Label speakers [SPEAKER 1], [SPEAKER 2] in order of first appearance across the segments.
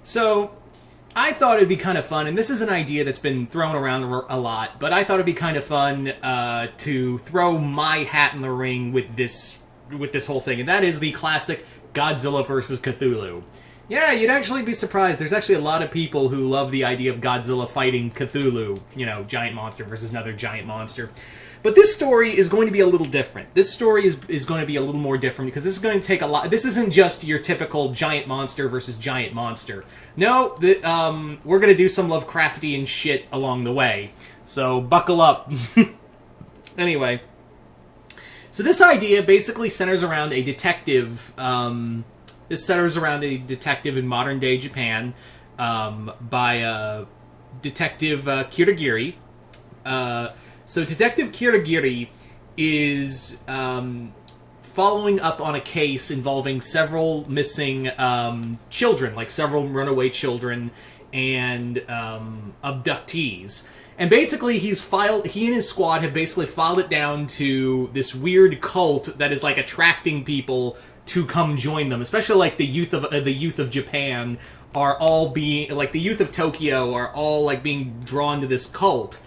[SPEAKER 1] So, I thought it'd be kind of fun, and this is an idea that's been thrown around a lot, but I thought it'd be kind of fun to throw my hat in the ring with this whole thing, and that is the classic Godzilla versus Cthulhu. Yeah, you'd actually be surprised. There's actually a lot of people who love the idea of Godzilla fighting Cthulhu, giant monster versus another giant monster. But this story is going to be a little different. This story is going to be a little more different because this is going to take a lot. This isn't just your typical giant monster versus giant monster. No, we're going to do some Lovecraftian shit along the way. So buckle up. Anyway, so this idea basically centers around a detective. This centers around a detective in modern day Japan by Detective Kirigiri. So Detective Kirigiri is following up on a case involving several missing children, like several runaway children and abductees. And basically, he and his squad have basically filed it down to this weird cult that is like attracting people to come join them, especially like the youth of Japan are all being like the youth of Tokyo are all like being drawn to this cult.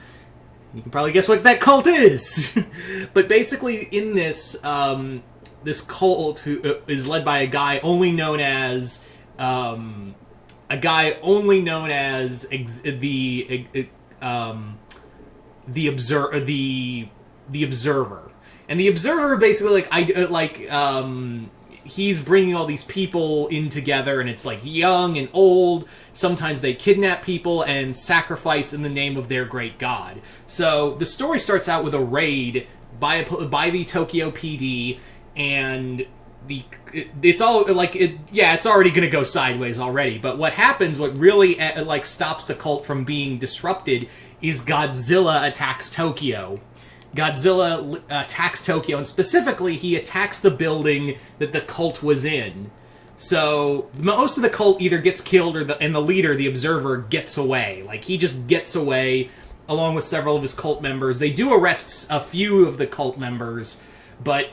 [SPEAKER 1] You can probably guess what that cult is. But basically, in this this cult who is led by a guy only known as the observer, and the observer basically he's bringing all these people in together, and it's like young and old. Sometimes they kidnap people and sacrifice in the name of their great god. So the story starts out with a raid by the Tokyo PD, and it's already going to go sideways already. But what happens, what really stops the cult from being disrupted, is Godzilla attacks Tokyo. Godzilla attacks Tokyo, and specifically, he attacks the building that the cult was in. So, most of the cult either gets killed, and the leader, the observer, gets away. Like, he just gets away, along with several of his cult members. They do arrest a few of the cult members, but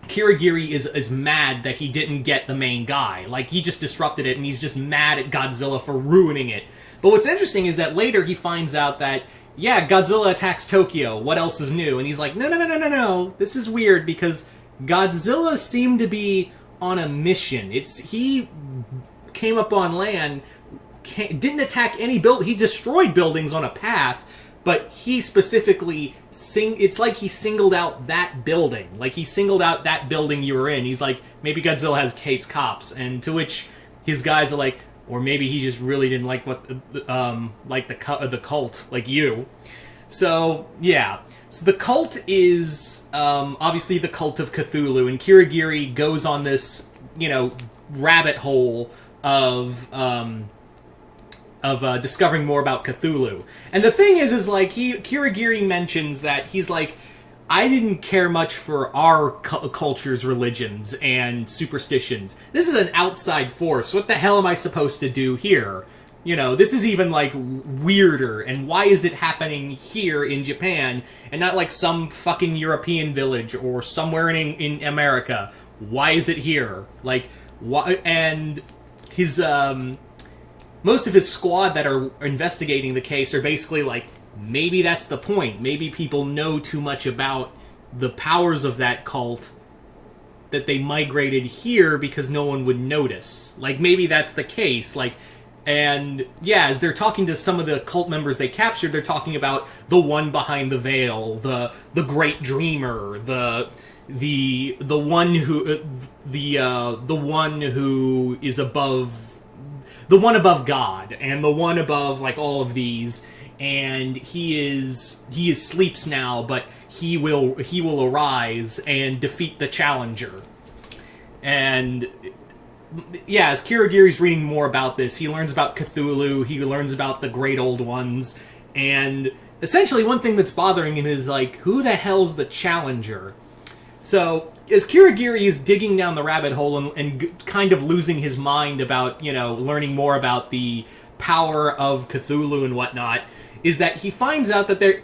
[SPEAKER 1] Kirigiri is mad that he didn't get the main guy. Like, he just disrupted it, and he's just mad at Godzilla for ruining it. But what's interesting is that later he finds out that yeah, Godzilla attacks Tokyo. What else is new? And he's like, no. This is weird because Godzilla seemed to be on a mission. He came up on land, didn't attack any building. He destroyed buildings on a path, but he specifically it's like he singled out that building. Like he singled out that building you were in. He's like, maybe Godzilla hates cops, and to which his guys are like, or maybe he just really didn't like the cult, like you. So, yeah. So the cult is, obviously the cult of Cthulhu, and Kirigiri goes on this, rabbit hole of discovering more about Cthulhu. And the thing is Kirigiri mentions that he's like, I didn't care much for our culture's religions and superstitions. This is an outside force. What the hell am I supposed to do here? This is even, weirder. And why is it happening here in Japan and not, some fucking European village or somewhere in America? Why is it here? Why? And his, most of his squad that are investigating the case are basically maybe that's the point. Maybe people know too much about the powers of that cult that they migrated here because no one would notice. Maybe that's the case. And yeah, as they're talking to some of the cult members they captured, they're talking about the one behind the veil, the great dreamer, the one who is above, the one above God, and the one above all of these. And he sleeps now, but he will arise and defeat the challenger. And yeah, as Kirigiri's reading more about this, he learns about Cthulhu, he learns about the Great Old Ones, and essentially one thing that's bothering him is who the hell's the challenger? So as Kirigiri is digging down the rabbit hole and kind of losing his mind about learning more about the power of Cthulhu and whatnot, is that he finds out that the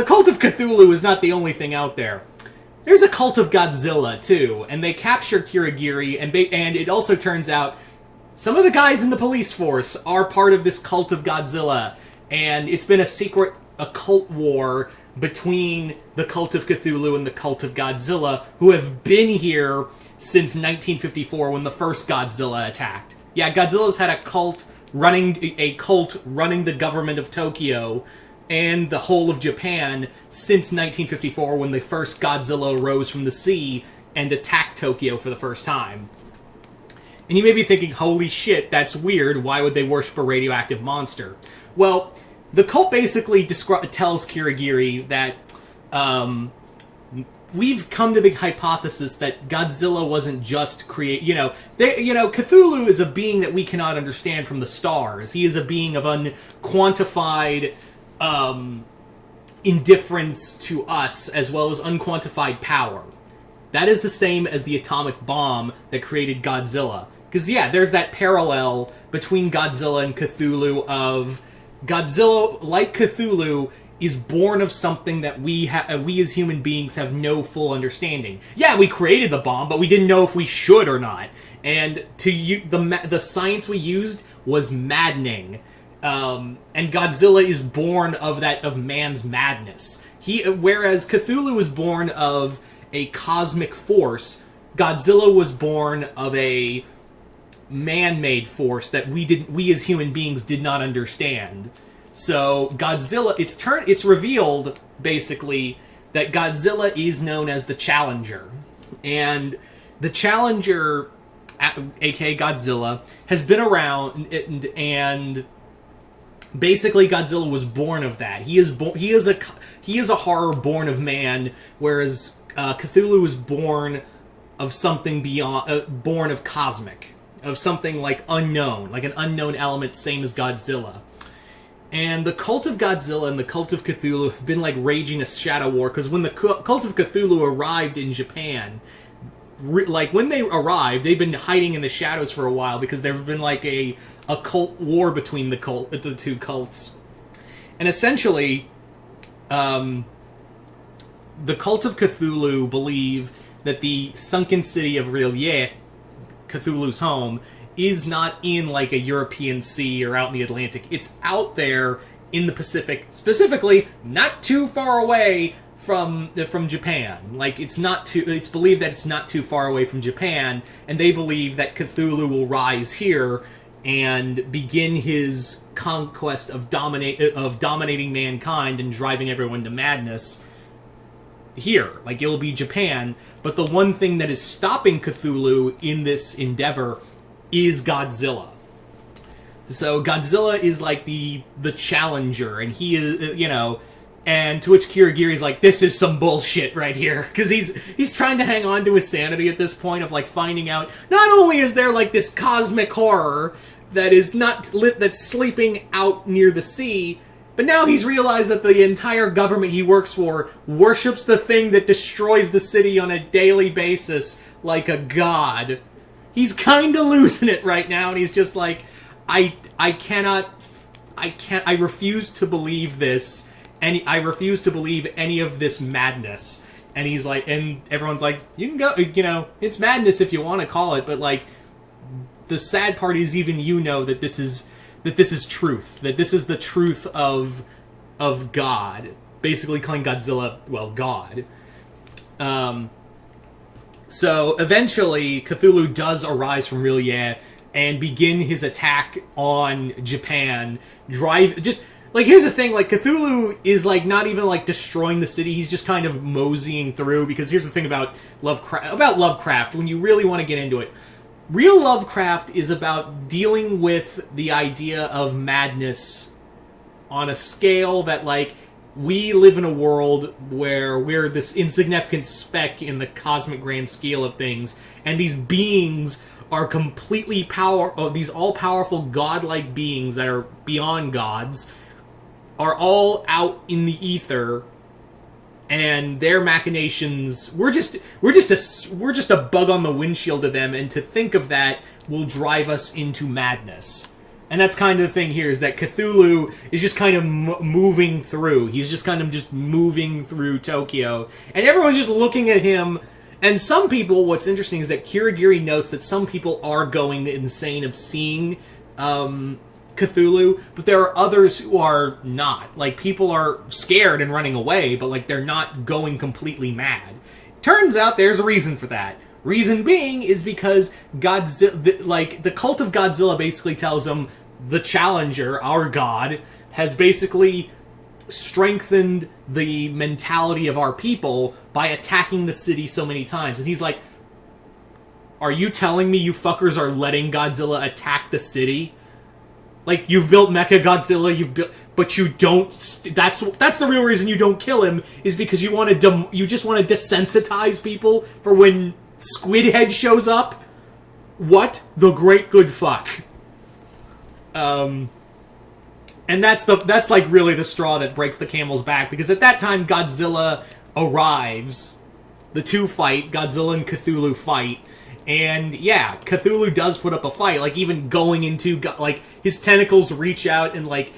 [SPEAKER 1] cult of Cthulhu is not the only thing out there. There's a cult of Godzilla, too, and they capture Kirigiri, and it also turns out some of the guys in the police force are part of this cult of Godzilla, and it's been a secret occult war between the cult of Cthulhu and the cult of Godzilla, who have been here since 1954 when the first Godzilla attacked. Yeah, Godzilla's had a cult running the government of Tokyo and the whole of Japan since 1954 when the first Godzilla rose from the sea and attacked Tokyo for the first time. And you may be thinking, holy shit, that's weird, why would they worship a radioactive monster? Well, the cult basically tells Kirigiri that we've come to the hypothesis that Godzilla wasn't just Cthulhu is a being that we cannot understand from the stars. He is a being of unquantified indifference to us, as well as unquantified power. That is the same as the atomic bomb that created Godzilla. Because, yeah, there's that parallel between Godzilla and Cthulhu of Godzilla, like Cthulhu, is born of something that we as human beings have no full understanding. Yeah, we created the bomb, but we didn't know if we should or not. And the science we used was maddening. And Godzilla is born of man's madness. Whereas Cthulhu was born of a cosmic force, Godzilla was born of a man-made force that we as human beings did not understand. So Godzilla, it's revealed basically that Godzilla is known as the Challenger, and the Challenger, aka Godzilla, has been around, and basically Godzilla was born of that. He is a horror born of man, whereas Cthulhu is born of something beyond, born of cosmic, of something like unknown, like an unknown element, same as Godzilla. And the cult of Godzilla and the cult of Cthulhu have been like raging a shadow war, because when the cult of Cthulhu arrived in Japan, when they arrived, they've been hiding in the shadows for a while because there's been like a cult war between the two cults. And essentially, the cult of Cthulhu believe that the sunken city of R'lyeh, Cthulhu's home, is not in like a European sea or out in the Atlantic. It's out there in the Pacific, specifically not too far away from Japan. Like it's believed that it's not too far away from Japan, and they believe that Cthulhu will rise here and begin his conquest of dominating mankind and driving everyone to madness here. Like, it'll be Japan, but the one thing that is stopping Cthulhu in this endeavor is Godzilla. So Godzilla is like the challenger, and he is, and to which Kirigiri's like, this is some bullshit right here, because he's trying to hang on to his sanity at this point of like finding out not only is there like this cosmic horror that is that's sleeping out near the sea, but now he's realized that the entire government he works for worships the thing that destroys the city on a daily basis like a god. He's kind of losing it right now, and he's just like, I refuse to believe this, and I refuse to believe any of this madness. And he's like, and everyone's like, you can go, it's madness if you want to call it, but like, the sad part is even that this is truth, that this is the truth of God, basically calling Godzilla, well, God. So eventually Cthulhu does arise from R'lyeh and begin his attack on Japan. Here's the thing, like, Cthulhu is like not even like destroying the city, he's just kind of moseying through, because here's the thing about Lovecraft, when you really want to get into it. Real Lovecraft is about dealing with the idea of madness on a scale that, like, we live in a world where we're this insignificant speck in the cosmic grand scale of things, and these beings are completely these all-powerful godlike beings that are beyond gods are all out in the ether, and their machinations, we're just a bug on the windshield to them, and to think of that will drive us into madness. And that's kind of the thing here, is that Cthulhu is just kind of moving through. He's just kind of moving through Tokyo, and everyone's just looking at him And some people, what's interesting is that Kirigiri notes that some people are going insane of seeing Cthulhu, but there are others who are not. Like, people are scared and running away, but, like, they're not going completely mad. Turns out there's a reason for that. Reason being is because Godzilla, the cult of Godzilla basically tells them the Challenger, our god, has basically strengthened the mentality of our people by attacking the city so many times. And he's like, are you telling me you fuckers are letting Godzilla attack the city? Like, you've built Mecha Godzilla, but you don't. That's the real reason you don't kill him, is because you want to. You just want to desensitize people for when Squidhead shows up. What the great good fuck? And that's like really the straw that breaks the camel's back, because at that time Godzilla arrives, the two fight, Godzilla and Cthulhu fight. And yeah, Cthulhu does put up a fight, like even going into, like, his tentacles reach out and, like,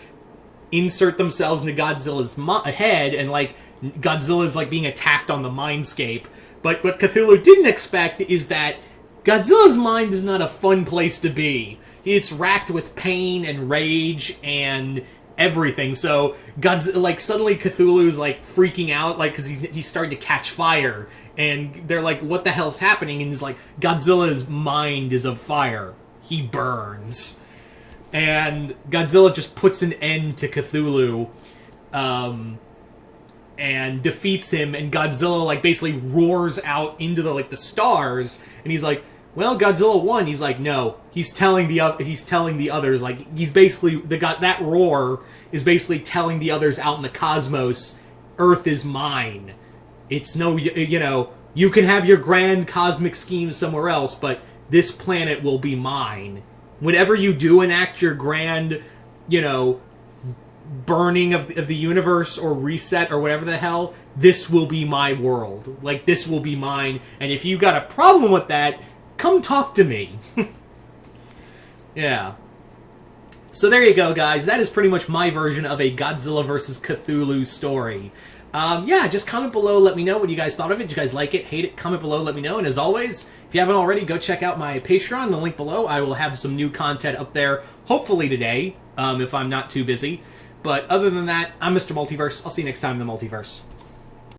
[SPEAKER 1] insert themselves into Godzilla's head, and, like, Godzilla's, like, being attacked on the mindscape. But what Cthulhu didn't expect is that Godzilla's mind is not a fun place to be. It's racked with pain and rage and everything. So Godzilla, like, suddenly Cthulhu's, like, freaking out, like, because he's starting to catch fire. And they're like, what the hell's happening? And he's like, Godzilla's mind is of fire. He burns. And Godzilla just puts an end to Cthulhu, and defeats him, and Godzilla, like, basically roars out into the stars, and he's like, well, Godzilla won. He's like, no. He's telling the others, like, he's basically, that roar is basically telling the others out in the cosmos, Earth is mine. It's no, you can have your grand cosmic scheme somewhere else, but this planet will be mine. Whenever you do enact your grand, burning of the universe or reset or whatever the hell, this will be my world. Like, this will be mine. And if you got a problem with that, come talk to me. Yeah. So there you go, guys. That is pretty much my version of a Godzilla vs. Cthulhu story. Yeah, just comment below, let me know what you guys thought of it. Did you guys like it, hate it? Comment below, let me know. And as always, if you haven't already, go check out my Patreon, the link below. I will have some new content up there, hopefully today, if I'm not too busy. But other than that, I'm Mr. Multiverse. I'll see you next time in the Multiverse.